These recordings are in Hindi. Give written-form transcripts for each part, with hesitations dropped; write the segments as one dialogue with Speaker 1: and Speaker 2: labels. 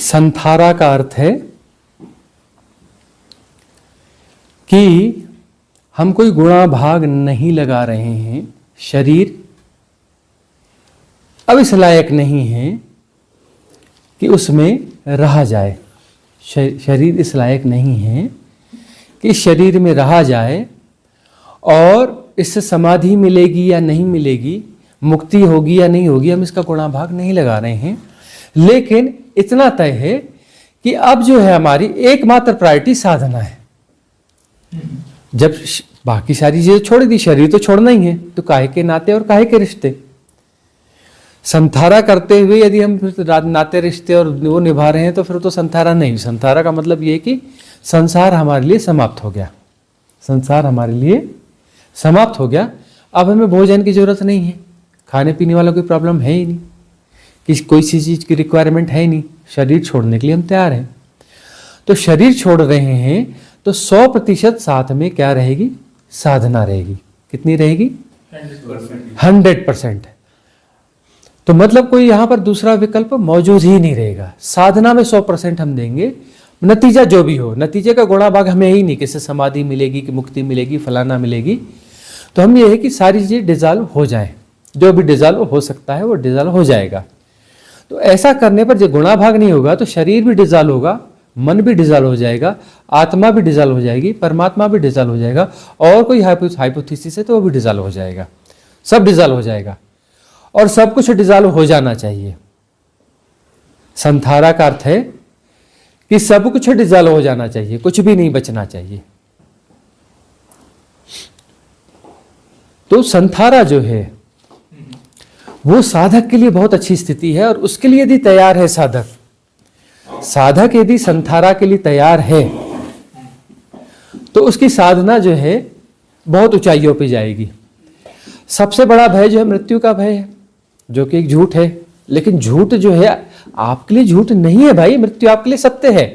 Speaker 1: संथारा का अर्थ है कि हम कोई गुणा भाग नहीं लगा रहे हैं। शरीर अब इस लायक नहीं है कि उसमें रहा जाए। शरीर इस लायक नहीं है कि शरीर में रहा जाए और इससे समाधि मिलेगी या नहीं मिलेगी, मुक्ति होगी या नहीं होगी, हम इसका गुणा भाग नहीं लगा रहे हैं। लेकिन इतना तय है कि अब जो है हमारी एकमात्र प्रायोरिटी साधना है। जब बाकी सारी चीजें छोड़ दी, शरीर तो छोड़ना ही है, तो काहे के नाते और काहे के रिश्ते। संथारा करते हुए यदि हम फिर नाते रिश्ते और वो निभा रहे हैं तो फिर तो संथारा नहीं। संथारा का मतलब ये कि संसार हमारे लिए समाप्त हो गया। संसार हमारे लिए समाप्त हो गया। अब हमें भोजन की जरूरत नहीं है, खाने पीने वाला कोई प्रॉब्लम है ही नहीं, कि कोई सी चीज की रिक्वायरमेंट है ही नहीं। शरीर छोड़ने के लिए हम तैयार हैं। तो शरीर छोड़ रहे हैं तो 100% साथ में क्या रहेगी? साधना रहेगी। कितनी रहेगी? 100%। तो मतलब कोई यहां पर दूसरा विकल्प मौजूद ही नहीं रहेगा। साधना में 100% हम देंगे, नतीजा जो भी हो। नतीजे का गुणा भाग हमें ही नहीं, किसी समाधि मिलेगी कि मुक्ति मिलेगी, फलाना मिलेगी। तो हम ये है कि सारी चीजें डिजॉल्व हो जाए, जो भी डिजॉल्व हो सकता है वो डिजॉल्व हो जाएगा। तो ऐसा करने पर जो गुणा भाग नहीं होगा तो शरीर भी डिजॉल्व होगा, मन भी डिजॉल्व हो जाएगा, आत्मा भी डिजॉल्व हो जाएगी, परमात्मा भी डिजॉल्व हो जाएगा, और कोई हाइपोथेसिस है तो वो भी डिजॉल्व हो जाएगा। सब डिजॉल्व हो जाएगा और सब कुछ डिजॉल्व हो जाना चाहिए। संथारा का अर्थ है कि सब कुछ डिजॉल्व हो जाना चाहिए, कुछ भी नहीं बचना चाहिए। तो संथारा जो है वो साधक के लिए बहुत अच्छी स्थिति है। और उसके लिए यदि तैयार है साधक यदि संथारा के लिए तैयार है तो उसकी साधना जो है बहुत ऊंचाइयों पे जाएगी। सबसे बड़ा भय जो है मृत्यु का भय है, जो कि एक झूठ है। लेकिन झूठ जो है आपके लिए झूठ नहीं है भाई, मृत्यु आपके लिए सत्य है।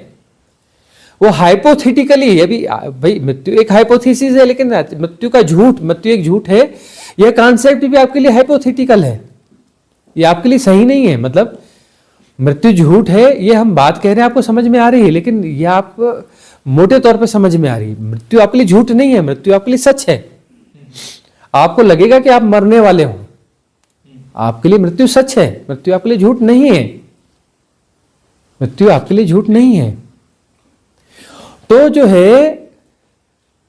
Speaker 1: वो हाइपोथेटिकली, अभी भाई मृत्यु एक हाइपोथेसिस है, लेकिन मृत्यु का झूठ, मृत्यु एक झूठ है, यह कॉन्सेप्ट भी आपके लिए हाइपोथेटिकल है, ये आपके लिए सही नहीं है। मतलब मृत्यु झूठ है, ये हम बात कह रहे हैं आपको समझ में आ रही है, लेकिन ये आप मोटे तौर पे समझ में आ रही है। मृत्यु आपके लिए झूठ नहीं है, मृत्यु आपके लिए सच है। आपको लगेगा कि आप मरने वाले हो, आपके लिए मृत्यु सच है, मृत्यु आपके लिए झूठ नहीं है। मृत्यु आपके लिए झूठ नहीं है। तो जो है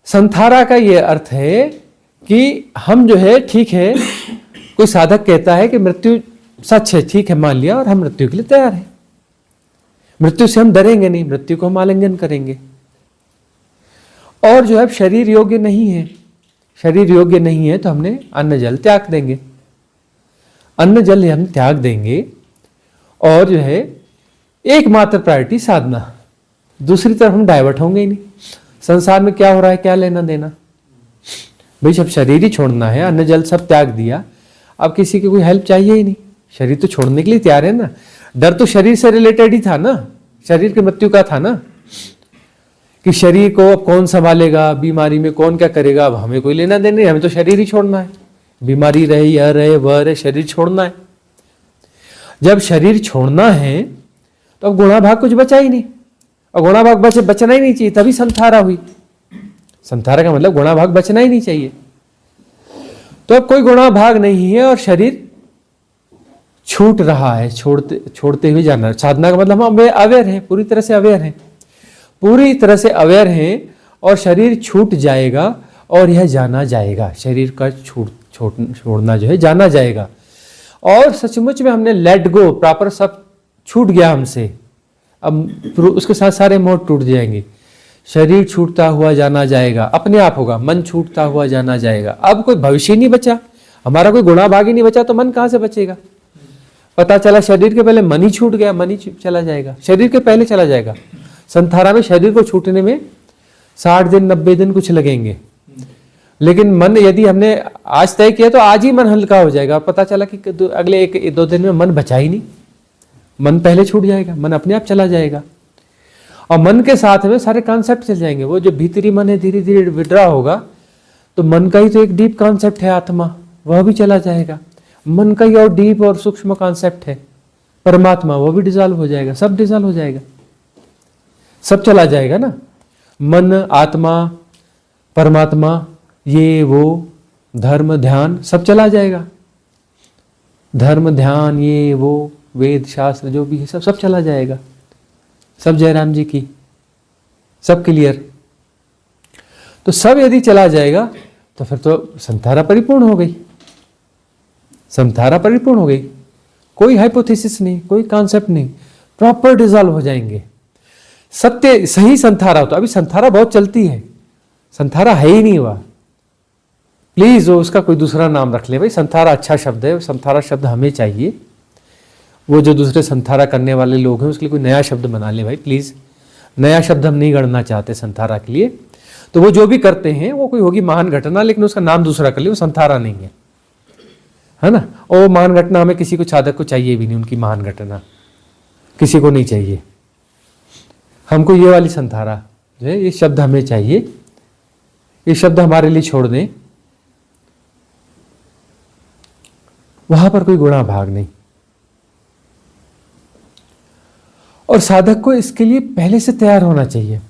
Speaker 1: संथारा का ये अर्थ है कि हम जो है, ठीक है, कोई साधक कहता है कि मृत्यु सच है, ठीक है, मान लिया, और हम मृत्यु के लिए तैयार हैं। मृत्यु से हम डरेंगे नहीं, मृत्यु को हम आलिंगन करेंगे। और जो है शरीर योग्य नहीं है, शरीर योग्य नहीं है तो हमने अन्न जल त्याग देंगे, अन्न जल हम त्याग देंगे। और जो है एकमात्र प्रायोरिटी साधना, दूसरी तरफ हम डाइवर्ट होंगे ही नहीं। संसार में क्या हो रहा है, क्या लेना देना भाई। जब शरीर ही छोड़ना है, अन्न जल सब त्याग दिया, अब किसी की कोई हेल्प चाहिए ही नहीं। शरीर तो छोड़ने के लिए तैयार है ना। डर तो शरीर से रिलेटेड ही था ना, शरीर की मृत्यु का था ना, कि शरीर को अब कौन संभालेगा, बीमारी में कौन क्या करेगा। अब हमें कोई लेना देना नहीं, हमें तो शरीर ही छोड़ना है। बीमारी रहे, यह रहे, वह रहे, शरीर छोड़ना है। जब शरीर छोड़ना है तो अब गुणा भाग कुछ बचा ही नहीं, और गुणा भाग बचना ही नहीं चाहिए, तभी संथारा हुई। संथारा का मतलब गुणा भाग बचना ही नहीं चाहिए। तो अब कोई गुणा भाग नहीं है और शरीर छूट रहा है, छोड़ते हुए जाना। साधना का मतलब हम अवेयर हैं, पूरी तरह से अवेयर हैं, पूरी तरह से अवेयर हैं, और शरीर छूट जाएगा और यह जाना जाएगा। शरीर का छोड़ना जो है जाना जाएगा। और सचमुच में हमने लेट गो, प्रॉपर सब छूट गया हमसे। अब उसके साथ सारे मोह टूट जाएंगे। शरीर छूटता हुआ जाना जाएगा, अपने आप होगा। मन छूटता हुआ जाना जाएगा। अब कोई भविष्य नहीं बचा, हमारा कोई गुणा भाग ही नहीं बचा, तो मन कहां से बचेगा। पता चला शरीर के पहले मन ही छूट गया, मन ही चला जाएगा, शरीर के पहले चला जाएगा। संथारा में शरीर को छूटने में 60 दिन 90 दिन कुछ लगेंगे, लेकिन मन यदि हमने आज तय किया तो आज ही मन हल्का हो जाएगा। पता चला कि अगले 1-2 दिन में मन बचा ही नहीं, मन पहले छूट जाएगा, मन अपने आप चला जाएगा। और मन के साथ में सारे कॉन्सेप्ट चल जाएंगे। वो जो भीतरी मन है धीरे धीरे विड्रा होगा, तो मन का ही तो एक डीप कॉन्सेप्ट है आत्मा, वह भी चला जाएगा। मन का ही और डीप और सूक्ष्म कॉन्सेप्ट है परमात्मा वो भी डिजॉल्व हो जाएगा, सब डिजॉल्व हो जाएगा, सब चला जाएगा ना। मन, आत्मा, परमात्मा, ये वो, धर्म, ध्यान, सब चला जाएगा। धर्म, ध्यान, ये वो, वेद शास्त्र जो भी है सब चला जाएगा। सब जयराम जी की, सब क्लियर। तो सब यदि चला जाएगा तो फिर तो संतारा परिपूर्ण हो गई, संतारा परिपूर्ण हो गई। कोई हाइपोथेसिस नहीं, कोई कॉन्सेप्ट नहीं, प्रॉपर डिजॉल्व हो जाएंगे। सत्य सही संतारा होता। अभी संतारा बहुत चलती है, संतारा है ही नहीं हुआ। प्लीज वो उसका कोई दूसरा नाम रख ले भाई, संतारा अच्छा शब्द है, संतारा शब्द हमें चाहिए। वो जो दूसरे संतारा करने वाले लोग हैं उसके लिए कोई नया शब्द बना ले भाई प्लीज। नया शब्द हम नहीं गढ़ना चाहते संतारा के लिए। तो वो जो भी करते हैं वो कोई होगी महान घटना, लेकिन उसका नाम दूसरा कर ले, वो संतारा नहीं है ना। और वो महान घटना हमें किसी को, साधक को चाहिए भी नहीं, उनकी महान घटना किसी को नहीं चाहिए। हमको ये वाली संतारा जो है, ये शब्द हमें चाहिए, ये शब्द हमारे लिए छोड़ दें। वहां पर कोई गुणा भाग नहीं। और साधक को इसके लिए पहले से तैयार होना चाहिए।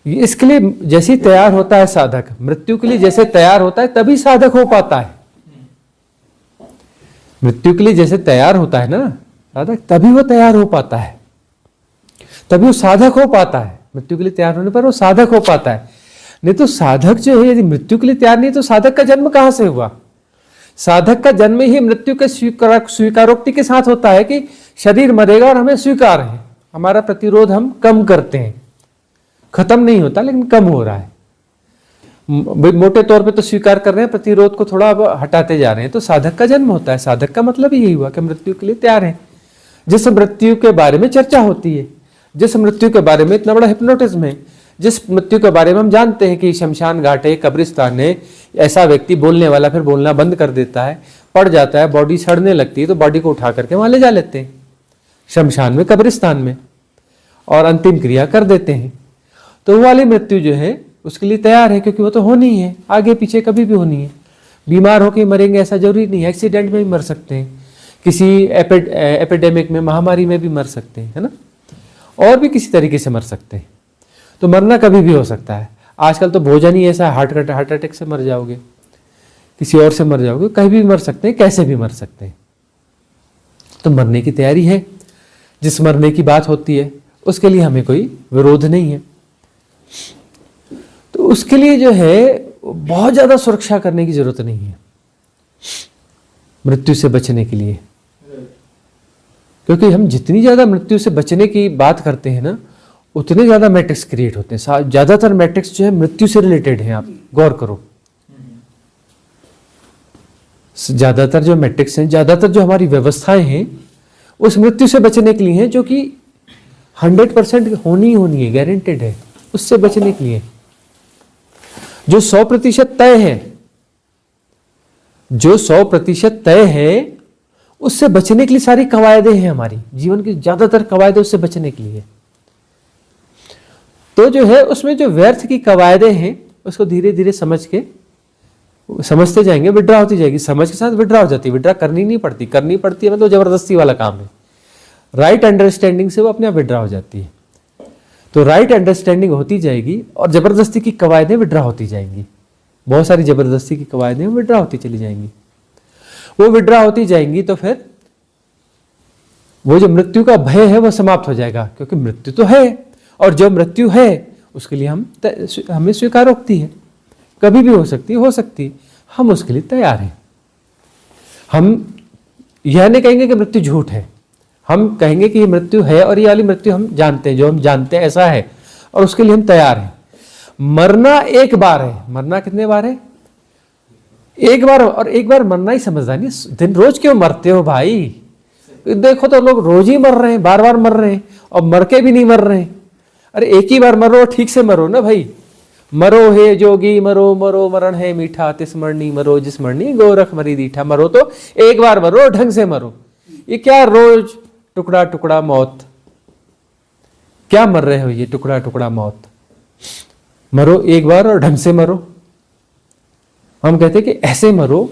Speaker 1: इसके लिए जैसे ही तैयार होता है साधक, मृत्यु के लिए जैसे तैयार होता है तभी साधक हो पाता है। मृत्यु के लिए जैसे तैयार होता है ना साधक, तभी वो तैयार हो पाता है, तभी वो साधक हो पाता है। मृत्यु के लिए तैयार होने पर वो साधक हो पाता है। नहीं तो साधक जो है यदि मृत्यु के लिए तैयार नहीं तो साधक का जन्म कहां से हुआ? साधक का जन्म ही मृत्यु के स्वीकारोक्ति के साथ होता है कि शरीर मरेगा और हमें स्वीकार है। हमारा प्रतिरोध हम कम करते हैं, खत्म नहीं होता लेकिन कम हो रहा है। मोटे तौर पे तो स्वीकार कर रहे हैं, प्रतिरोध को थोड़ा अब हटाते जा रहे हैं। तो साधक का जन्म होता है। साधक का मतलब ही यही हुआ कि मृत्यु के लिए तैयार है। जिस मृत्यु के बारे में चर्चा होती है, जिस मृत्यु के बारे में इतना बड़ा हिप्नोटिज्म है, जिस मृत्यु के बारे में हम जानते हैं कि शमशान घाट है, कब्रिस्तान है, ऐसा व्यक्ति बोलने वाला फिर बोलना बंद कर देता है, पड़ जाता है, बॉडी सड़ने लगती है, तो बॉडी को उठा करके वहां ले जा लेते हैं शमशान में, कब्रिस्तान में, और अंतिम क्रिया कर देते हैं। तो वो वाली मृत्यु जो है उसके लिए तैयार है, क्योंकि वो तो होनी है, आगे पीछे कभी भी होनी है। बीमार होकर मरेंगे ऐसा जरूरी नहीं है, एक्सीडेंट में भी मर सकते हैं, किसी एपिडेमिक में, महामारी में भी मर सकते हैं, है ना, और भी किसी तरीके से मर सकते हैं। तो मरना कभी भी हो सकता है। आजकल तो भोजन ही ऐसा है, हार्ट अटैक से मर जाओगे, किसी और से मर जाओगे, कहीं भी मर सकते हैं, कैसे भी मर सकते हैं। तो मरने की तैयारी है। जिस मरने की बात होती है उसके लिए हमें कोई विरोध नहीं है। तो उसके लिए जो है बहुत ज्यादा सुरक्षा करने की जरूरत नहीं है मृत्यु से बचने के लिए, क्योंकि हम जितनी ज्यादा मृत्यु से बचने की बात करते हैं ना, उतने ज्यादा मैट्रिक्स क्रिएट होते हैं। ज्यादातर मैट्रिक्स जो है मृत्यु से रिलेटेड है। आप गौर करो, ज्यादातर जो मैट्रिक्स हैं, ज्यादातर जो हमारी व्यवस्थाएं हैं, उस मृत्यु से बचने के लिए हैं, जो कि 100% होनी है, गारंटेड है, उससे बचने के लिए। जो 100% तय है, जो 100% तय है, उससे बचने के लिए सारी कवायदें हैं। हमारी जीवन की ज्यादातर कवायदें उससे बचने के लिए। तो जो है उसमें जो व्यर्थ की कवायदें हैं उसको धीरे धीरे समझते जाएंगे, विड्रा होती जाएगी। समझ के साथ विड्रा हो जाती है। विड्रा करनी नहीं पड़ती, करनी पड़ती है मतलब जबरदस्ती वाला काम है। राइट अंडरस्टैंडिंग से वो अपने आप विड्रा हो जाती है। तो राइट अंडरस्टैंडिंग होती जाएगी और जबरदस्ती की कवायदें विड्रा होती जाएंगी। बहुत सारी जबरदस्ती की कवायदें विड्रा होती चली जाएंगी। वो विड्रा होती जाएंगी तो फिर वो जो मृत्यु का भय है वो समाप्त हो जाएगा, क्योंकि मृत्यु तो है, और जो मृत्यु है उसके लिए हमें स्वीकारोक्ति है। कभी भी हो सकती है, हम उसके लिए तैयार हैं। हम यह नहीं कहेंगे कि मृत्यु झूठ है, हम कहेंगे कि ये मृत्यु है और ये वाली मृत्यु हम जानते हैं, जो हम जानते हैं ऐसा है, और उसके लिए हम तैयार हैं। मरना एक बार है। मरना कितने बार है? एक बार। और एक बार मरना ही समझदार नहीं। दिन रोज क्यों मरते हो भाई? देखो तो लोग रोज ही मर रहे हैं, बार बार मर रहे हैं, और मर के भी नहीं मर रहे हैं। अरे एक ही बार मरो, ठीक से मरो ना भाई। मरो हे जोगी मरो, मरो मरण है मीठा, तिस मरनी मरो जिस मरनी गोरख मरी दीठा। मरो तो एक बार मरो, ढंग से मरो। ये क्या रोज टुकड़ा टुकड़ा मौत? क्या मर रहे हो ये टुकड़ा टुकड़ा मौत? मरो एक बार और ढंग से मरो। हम कहते हैं कि ऐसे मरो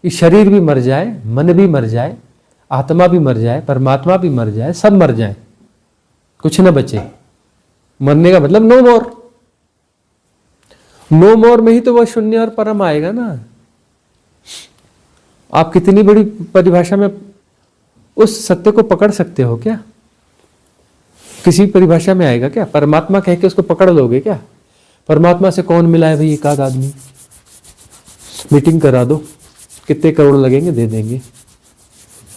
Speaker 1: कि शरीर भी मर जाए, मन भी मर जाए, आत्मा भी मर जाए, परमात्मा भी मर जाए, सब मर जाए, कुछ न बचे। मरने का मतलब नो मोर। नो मोर में ही तो वह शून्य और परम आएगा ना। आप कितनी बड़ी परिभाषा में उस सत्य को पकड़ सकते हो क्या? किसी परिभाषा में आएगा क्या? परमात्मा कह के उसको पकड़ लोगे क्या? परमात्मा से कौन मिला है भाई? एक आध आदमी। मीटिंग करा दो, कितने करोड़ लगेंगे, दे देंगे।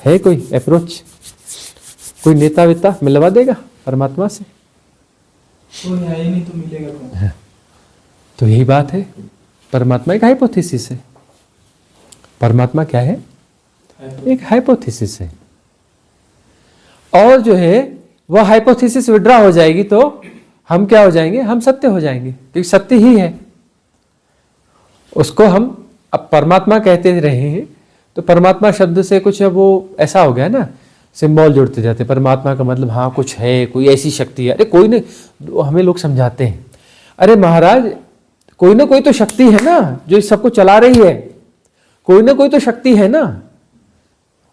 Speaker 1: है कोई अप्रोच? कोई नेता वेता मिलवा देगा परमात्मा से?
Speaker 2: कोई है ही नहीं तो मिलेगा कौन?
Speaker 1: तो यही बात है, परमात्मा एक हाइपोथेसिस है। परमात्मा क्या है? एक हाइपोथेसिस है। और जो है वह हाइपोथेसिस विड्रॉ हो जाएगी तो हम क्या हो जाएंगे? हम सत्य हो जाएंगे, क्योंकि सत्य ही है। उसको हम अब परमात्मा कहते रहे हैं तो परमात्मा शब्द से कुछ वो ऐसा हो गया ना, सिंबल जोड़ते जाते। परमात्मा का मतलब हाँ कुछ है, कोई ऐसी शक्ति है। अरे कोई नहीं, हमें लोग समझाते हैं, अरे महाराज कोई ना कोई तो शक्ति है ना जो इस सबको चला रही है। कोई ना कोई तो शक्ति है ना,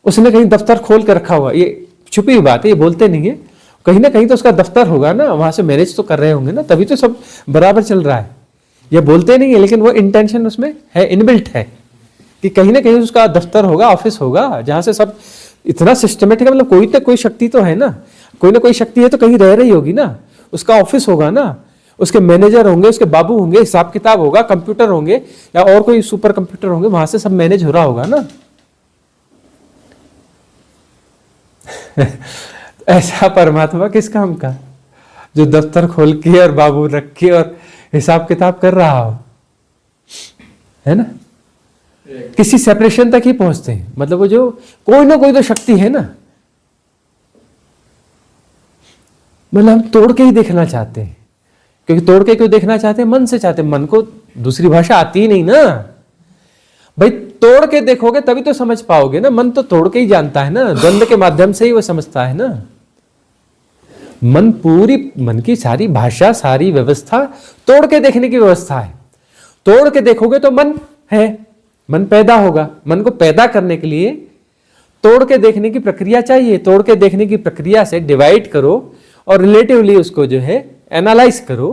Speaker 1: उसने कहीं दफ्तर खोल कर रखा हुआ। ये छुपी हुई बात है, ये बोलते नहीं है। कहीं ना कहीं तो उसका दफ्तर होगा ना, वहां से मैनेज तो कर रहे होंगे ना, तभी तो सब बराबर चल रहा है। ये बोलते नहीं है, लेकिन वो इंटेंशन उसमें है, इनबिल्ट है कि कहीं ना कहीं उसका दफ्तर होगा, ऑफिस होगा, जहां से सब इतना सिस्टमेटिक है। मतलब कोई ना कोई शक्ति तो है ना, कोई ना कोई शक्ति है तो कहीं रह रही होगी ना। उसका ऑफिस होगा ना, उसके मैनेजर होंगे, उसके बाबू होंगे, हिसाब किताब होगा, कंप्यूटर होंगे या और कोई सुपर कंप्यूटर होंगे, वहां से सब मैनेज हो रहा होगा ना। ऐसा परमात्मा किस काम का, जो दफ्तर खोल के और बाबू रख के और हिसाब किताब कर रहा हो, है ना। किसी सेपरेशन तक ही पहुंचते हैं। मतलब वो जो कोई ना कोई तो शक्ति है ना, मतलब हम तोड़ के ही देखना चाहते हैं। क्योंकि तोड़ के क्यों देखना चाहते हैं? मन से चाहते हैं। मन को दूसरी भाषा आती ही नहीं ना भाई। तोड़ के देखोगे तभी तो समझ पाओगे ना। मन तो तोड़ के ही जानता है ना, द्वंद्व के माध्यम से ही वो समझता है ना। मन की सारी भाषा, सारी व्यवस्था तोड़ के देखने की व्यवस्था है। तोड़ के देखोगे तो मन है, मन पैदा होगा। मन को पैदा करने के लिए तोड़ के देखने की प्रक्रिया चाहिए। तोड़ के देखने की प्रक्रिया से डिवाइड करो और रिलेटिवली उसको जो है एनालाइज करो,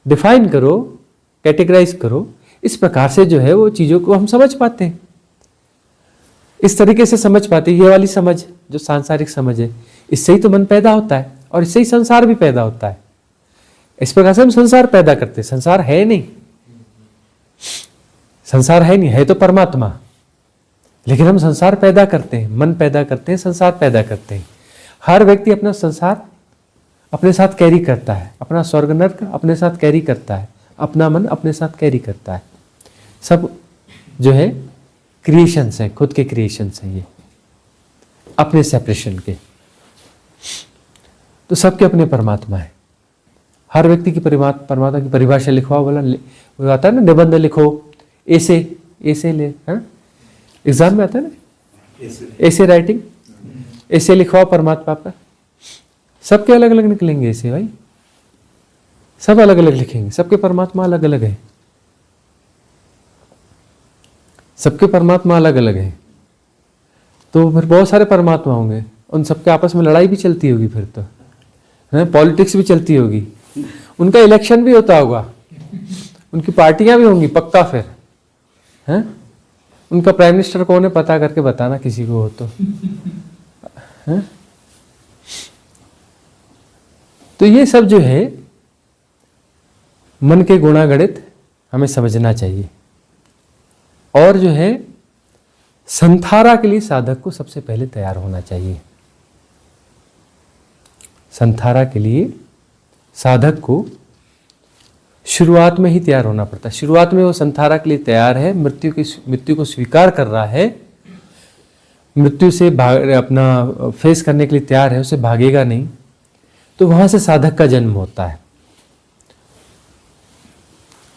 Speaker 1: डिफाइन करो, कैटेगराइज करो। इस प्रकार से जो है वो चीजों को हम समझ पाते हैं, इस तरीके से समझ पाते हैं। ये वाली समझ जो सांसारिक समझ है, इससे ही तो मन पैदा होता है और इससे ही संसार भी पैदा होता है। इस प्रकार से हम संसार पैदा करते हैं। संसार है नहीं, संसार है नहीं, है तो परमात्मा। लेकिन हम संसार पैदा करते हैं, मन पैदा करते हैं, संसार पैदा करते हैं। हर व्यक्ति अपना संसार अपने साथ कैरी करता है, अपना स्वर्ग नरक अपने साथ कैरी करता है, अपना मन अपने साथ कैरी करता है। सब जो है क्रिएशंस है, खुद के क्रिएशंस हैं ये, अपने सेपरेशन के। तो सबके अपने परमात्मा है। हर व्यक्ति की परमात्मा की परिभाषा लिखवा बोला, वो आता है ना, निबंध लिखो, ऐसे ले, है एग्जाम में आता है ना, ऐसे राइटिंग, ऐसे लिखवाओ परमात्मा पर। सबके अलग अलग निकलेंगे ऐसे भाई, सब अलग अलग लिखेंगे। सबके परमात्मा अलग अलग है, सबके परमात्मा अलग अलग है। तो फिर बहुत सारे परमात्मा होंगे, उन सबके आपस में लड़ाई भी चलती होगी, फिर तो है पॉलिटिक्स भी चलती होगी, उनका इलेक्शन भी होता होगा, उनकी पार्टियां भी होंगी पक्का। फिर है उनका प्राइम मिनिस्टर कौन है पता करके बताना किसी को हो तो, है? तो ये सब जो है मन के गुणागणित हमें समझना चाहिए। और जो है संथारा के लिए साधक को सबसे पहले तैयार होना चाहिए। संथारा के लिए साधक को शुरुआत में ही तैयार होना पड़ता है। शुरुआत में वो संथारा के लिए तैयार है, मृत्यु को स्वीकार कर रहा है, मृत्यु से अपना फेस करने के लिए तैयार है, उसे भागेगा नहीं। तो वहां से साधक का जन्म होता है,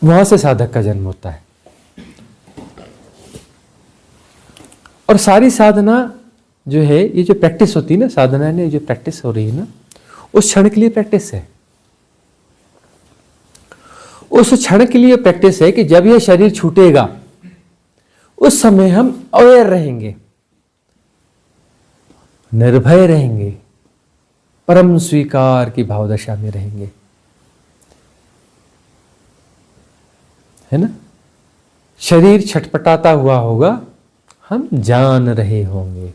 Speaker 1: वहां से साधक का जन्म होता है। और सारी साधना जो है, ये जो प्रैक्टिस होती है ना, साधना ने जो प्रैक्टिस हो रही है ना, उस क्षण के लिए प्रैक्टिस है। उस क्षण के लिए प्रैक्टिस है कि जब यह शरीर छूटेगा उस समय हम अवेयर रहेंगे। निर्भय रहेंगे, परम स्वीकार की भावदशा में रहेंगे, है ना। शरीर छटपटाता हुआ होगा, हम जान रहे होंगे।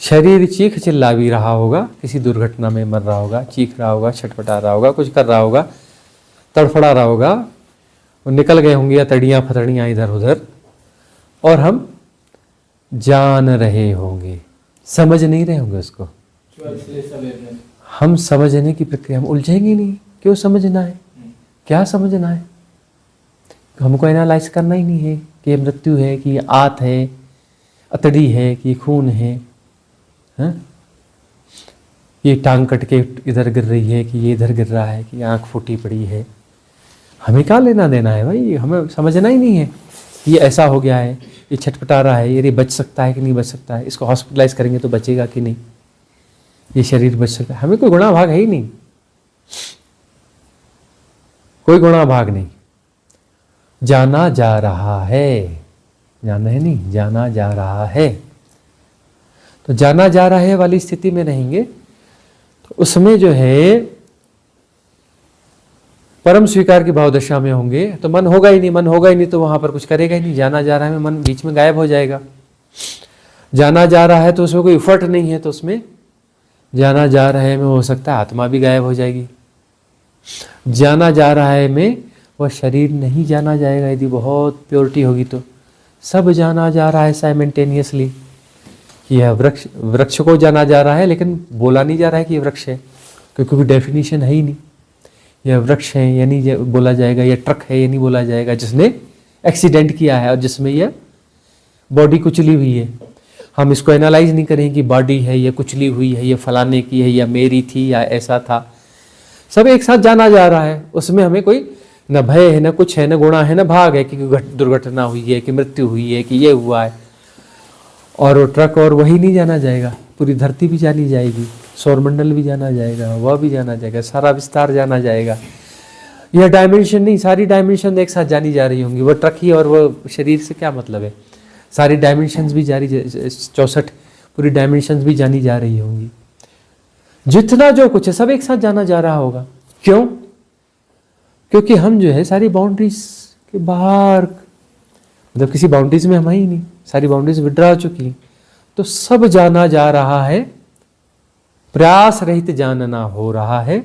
Speaker 1: शरीर चीख चिल्ला भी रहा होगा, किसी दुर्घटना में मर रहा होगा, चीख रहा होगा, छटपटा रहा होगा, कुछ कर रहा होगा, तड़फड़ा रहा होगा, वो निकल गए होंगे या तड़ियाँ फतड़ियाँ इधर उधर, और हम जान रहे होंगे, समझ नहीं रहे होंगे उसको। हम समझने की प्रक्रिया में उलझेंगे नहीं। क्यों समझना है, क्या समझना है? हमको एनालाइज करना ही नहीं है कि ये मृत्यु है, कि ये आत है, अतड़ी है, कि ये खून है, हाँ? ये टांग कट के इधर गिर रही है, कि ये इधर गिर रहा है, कि आंख फूटी पड़ी है। हमें क्या लेना देना है भाई? हमें समझना ही नहीं है ये ऐसा हो गया है, ये छटपटा रहा है, ये बच सकता है कि नहीं बच सकता है, इसको हॉस्पिटलाइज करेंगे तो बचेगा कि नहीं, ये शरीर बच सकता है। हमें कोई गुणा भाग है ही नहीं, कोई गुणा भाग नहीं। जाना जा रहा है, जाना है नहीं, जाना जा रहा है। तो जाना जा रहा है वाली स्थिति में रहेंगे तो उसमें जो है परम स्वीकार की भावदशा में होंगे तो मन होगा ही नहीं। मन होगा ही नहीं तो वहां पर कुछ करेगा ही नहीं। जाना जा रहा है में मन बीच में गायब हो जाएगा। जाना जा रहा है तो उसमें कोई इफर्ट नहीं है, तो उसमें जाना जा रहा है में हो सकता है आत्मा भी गायब हो जाएगी। जाना जा रहा है में वह शरीर नहीं जाना जाएगा। यदि बहुत प्योरिटी होगी तो सब जाना जा रहा है साइमल्टेनियसली। यह वृक्ष को जाना जा रहा है, लेकिन बोला नहीं जा रहा है कि यह वृक्ष है, क्योंकि कोई डेफिनेशन है ही नहीं। यह वृक्ष है ये नहीं बोला जाएगा, यह ट्रक है ये नहीं बोला जाएगा जिसने एक्सीडेंट किया है और जिसमें यह बॉडी कुचली हुई है। हम इसको एनालाइज नहीं करें कि बॉडी है ये कुचली हुई है, ये फलाने की है, या मेरी थी, या ऐसा था। सब एक साथ जाना जा रहा है। उसमें हमें कोई न भय है, न कुछ है, न गुणा है, न भाग है कि दुर्घटना हुई है, कि मृत्यु हुई है, कि ये हुआ है। और वो ट्रक और वही नहीं जाना जाएगा, पूरी धरती भी जानी जाएगी, सौरमंडल भी जाना जाएगा, वह भी जाना जाएगा, सारा विस्तार जाना जाएगा। यह डायमेंशन नहीं, सारी डायमेंशन एक साथ जानी जा रही होंगी। वो ट्रक ही और वो शरीर से क्या मतलब है? सारी डायमेंशंस भी जारी, 64 पूरी डायमेंशंस भी जानी जा रही होंगी। जितना जो कुछ है सब एक साथ जाना जा रहा होगा। क्यों? क्योंकि हम जो है सारी बाउंड्रीज के बाहर, मतलब किसी बाउंड्रीज में हम ही नहीं, सारी बाउंड्रीज विड्रा हो चुकी हैं। तो सब जाना जा रहा है, प्रयास रहित जानना हो रहा है,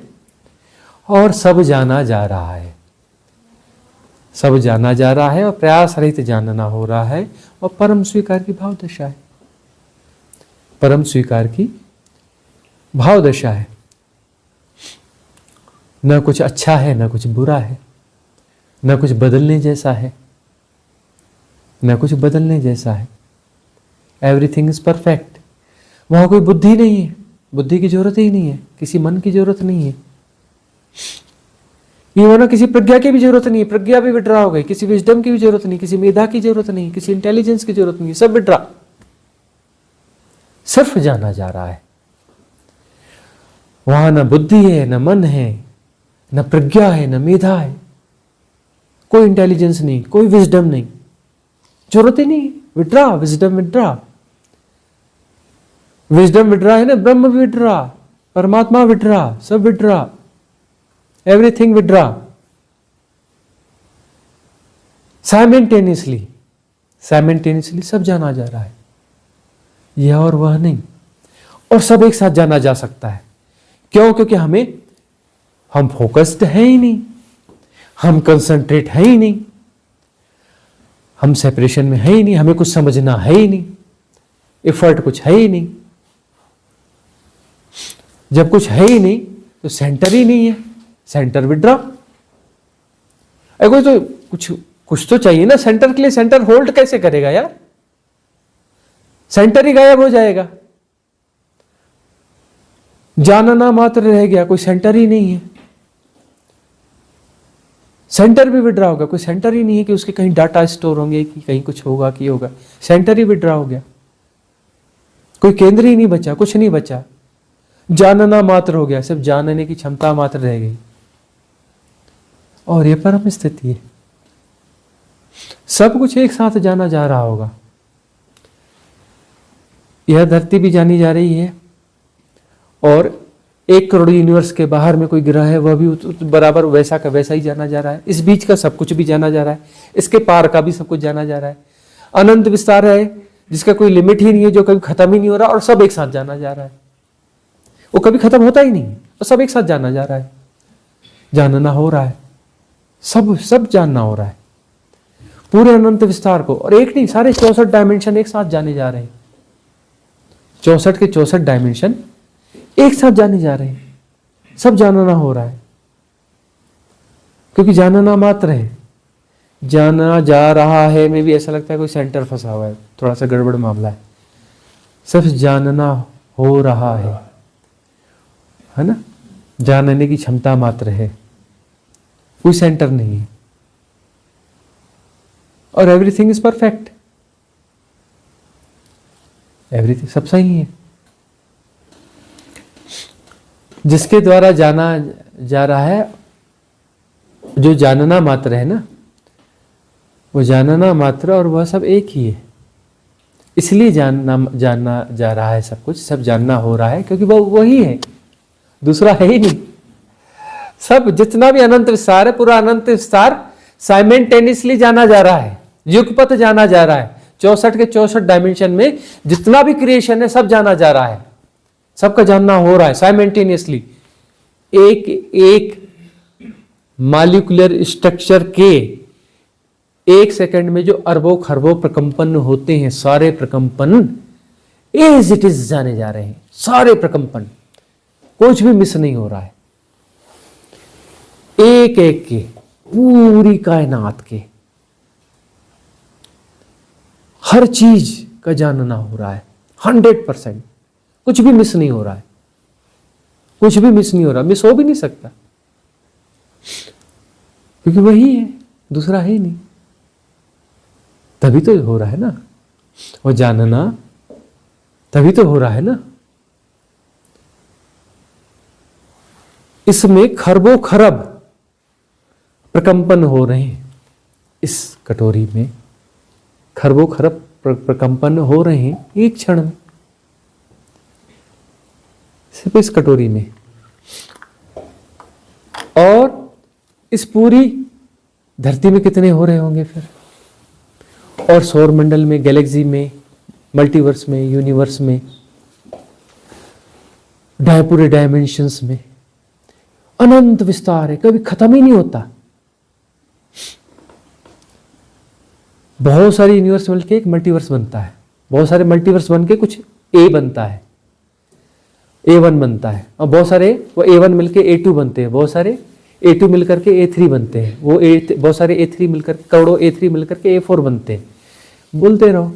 Speaker 1: और सब जाना जा रहा है। सब जाना जा रहा है और प्रयास रहित जानना हो रहा है, और परम स्वीकार की भाव दशा है। परम स्वीकार की भाव दशा है। न कुछ अच्छा है, न कुछ बुरा है, न कुछ बदलने जैसा है, न कुछ बदलने जैसा है। Everything is perfect. वहां कोई बुद्धि नहीं है, बुद्धि की जरूरत ही नहीं है, किसी मन की जरूरत नहीं है, ये होना किसी प्रज्ञा की भी जरूरत नहीं है। प्रज्ञा भी विड्रा हो गई। किसी विजडम की भी जरूरत नहीं, किसी मेधा की जरूरत नहीं, किसी इंटेलिजेंस की जरूरत नहीं, सब विड्रा। सिर्फ जाना जा रहा है। वहां न बुद्धि है, न मन है, न प्रज्ञा है, न मेधा है, कोई इंटेलिजेंस नहीं, कोई विजडम नहीं, जरूरत ही नहीं। Withdraw, wisdom withdraw. Wisdom withdraw है ना, ब्रह्म विड्रा, परमात्मा विड्रा, सब withdraw, everything withdraw simultaneously. Simultaneously सब जाना जा रहा है, यह और वह नहीं। और सब एक साथ जाना जा सकता है। क्यों? क्योंकि हम फोकस्ड है ही नहीं, हम कंसंट्रेट है ही नहीं, हम सेपरेशन में है ही नहीं, हमें कुछ समझना है ही नहीं, एफर्ट कुछ है ही नहीं। जब कुछ है ही नहीं तो सेंटर ही नहीं है, सेंटर विड्रॉ। कोई तो कुछ तो चाहिए ना सेंटर के लिए। सेंटर होल्ड कैसे करेगा यार? सेंटर ही गायब हो जाएगा, जानना मात्र रह गया, कोई सेंटर ही नहीं है। सेंटर भी विड्रॉ होगा, कोई सेंटर ही नहीं है कि उसके कहीं डाटा स्टोर होंगे, कि कहीं कुछ होगा कि होगा। सेंटर ही विड्रॉ हो गया, कोई केंद्र ही नहीं बचा, कुछ नहीं बचा, जानना मात्र हो गया, सिर्फ जानने की क्षमता मात्र रह गई। और ये परम स्थिति है। सब कुछ एक साथ जाना जा रहा होगा। यह धरती भी जानी जा रही है, और 1 करोड़ यूनिवर्स के बाहर में कोई ग्रह है वह भी बराबर वैसा का वैसा ही जाना जा रहा है। इस बीच का सब कुछ भी जाना जा रहा है, इसके पार का भी सब कुछ जाना जा रहा है। अनंत विस्तार है जिसका कोई लिमिट ही नहीं है, जो कभी खत्म ही नहीं हो रहा, और सब एक साथ जाना जा रहा है। वो कभी खत्म होता ही नहीं, और सब एक साथ जाना जा रहा है, जानना हो रहा है, सब जानना हो रहा है पूरे अनंत विस्तार को। और एक नहीं, सारे 64 डायमेंशन एक साथ जाने जा रहे हैं। 64 के 64 डायमेंशन एक साथ जाने जा रहे हैं, सब जानना हो रहा है, क्योंकि जानना मात्र है, जाना जा रहा है में भी ऐसा लगता है कोई सेंटर फंसा हुआ है, थोड़ा सा गड़बड़ मामला है। सिर्फ जानना हो रहा है ना, जानने की क्षमता मात्र है, कोई सेंटर नहीं है, और एवरीथिंग इज परफेक्ट, एवरीथिंग सब सही है। जिसके द्वारा जाना जा रहा है, जो जानना मात्र है ना, वो जानना मात्र, और वह सब एक ही है, इसलिए जानना जा रहा है सब कुछ, सब जानना हो रहा है, क्योंकि वह वही है, दूसरा है ही नहीं। सब जितना भी अनंत विस्तार है, पूरा अनंत विस्तार साइमल्टेनियसली जाना जा रहा है, युगपथ जाना जा रहा है। 64 के 64 डायमेंशन में जितना भी क्रिएशन है सब जाना जा रहा है, सबका जानना हो रहा है साइमल्टेनियसली। एक मॉलिक्यूलर स्ट्रक्चर के 1 सेकंड में जो अरबों खरबों प्रकंपन होते हैं, सारे प्रकंपन एज इट इज जाने जा रहे हैं, सारे प्रकंपन, कुछ भी मिस नहीं हो रहा है, एक एक के, पूरी कायनात के हर चीज का जानना हो रहा है 100%, कुछ भी मिस नहीं हो रहा है, कुछ भी मिस नहीं हो रहा, मिस हो भी नहीं सकता, क्योंकि वही है, दूसरा है ही नहीं, तभी तो हो रहा है ना, और जानना तभी तो हो रहा है ना। इसमें खरबों खरब प्रकंपन हो रहे हैं, इस कटोरी में खरबों खरब प्रकंपन हो रहे हैं एक क्षण में, सिर्फ इस कटोरी में, और इस पूरी धरती में कितने हो रहे होंगे फिर, और सौर मंडल में, गैलेक्सी में, मल्टीवर्स में, यूनिवर्स में, पूरे डायमेंशंस में अनंत विस्तार है, कभी खत्म ही नहीं होता। बहुत सारे यूनिवर्स मिलके एक मल्टीवर्स बनता है, बहुत सारे मल्टीवर्स बनके कुछ ए बनता है, A1 बनता है, और बहुत सारे वो A1 मिलके A2 बनते हैं, बहुत सारे A2 मिलकर के A3 बनते हैं, वो बहुत सारे A3 मिलकर, करोड़ों A3 मिलकर के A4 बनते हैं, बोलते रहो,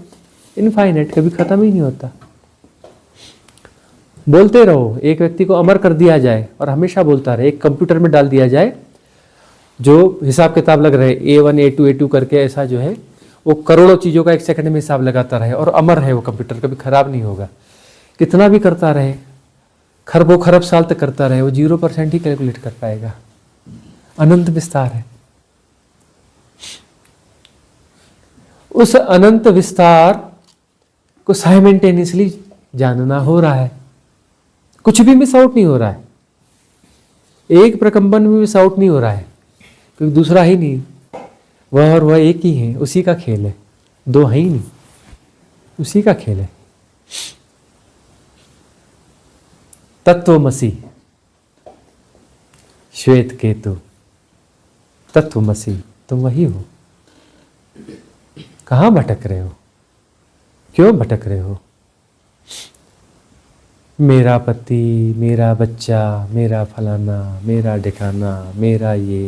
Speaker 1: इनफाइनाइट, कभी खत्म ही नहीं होता। बोलते रहो, एक व्यक्ति को अमर कर दिया जाए और हमेशा बोलता रहे, एक कंप्यूटर में डाल दिया जाए जो हिसाब किताब लग रहे A1 A2 A2 करके, ऐसा जो है वो करोड़ों चीज़ों का 1 सेकंड में हिसाब लगाता रहे, और अमर है वो कंप्यूटर, कभी खराब नहीं होगा, कितना भी करता रहे, खरबों खरब साल तक करता रहे, वो 0% ही कैलकुलेट कर पाएगा। अनंत विस्तार है, उस अनंत विस्तार को साइमल्टेनियसली जानना हो रहा है, कुछ भी मिस आउट नहीं हो रहा है, एक प्रकंपन भी मिस आउट नहीं हो रहा है, क्योंकि दूसरा ही नहीं, वह और वह एक ही है, उसी का खेल है, दो है ही नहीं, उसी का खेल है। तत्वमसि, श्वेत केतु, तत्वमसि, तुम वही हो। कहाँ भटक रहे हो, क्यों भटक रहे हो? मेरा पति, मेरा बच्चा, मेरा फलाना, मेरा ठिकाना, मेरा ये,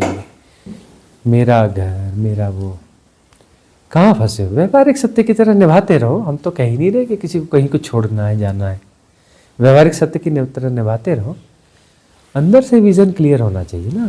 Speaker 1: मेरा घर, मेरा वो, कहाँ फंसे हो? व्यावहारिक सत्य की तरह निभाते रहो, हम तो कह ही नहीं रहे कि किसी को कहीं को छोड़ना है, जाना है, व्यावहारिक सत्य की तरह निभाते रहो, अंदर से विजन क्लियर होना चाहिए ना।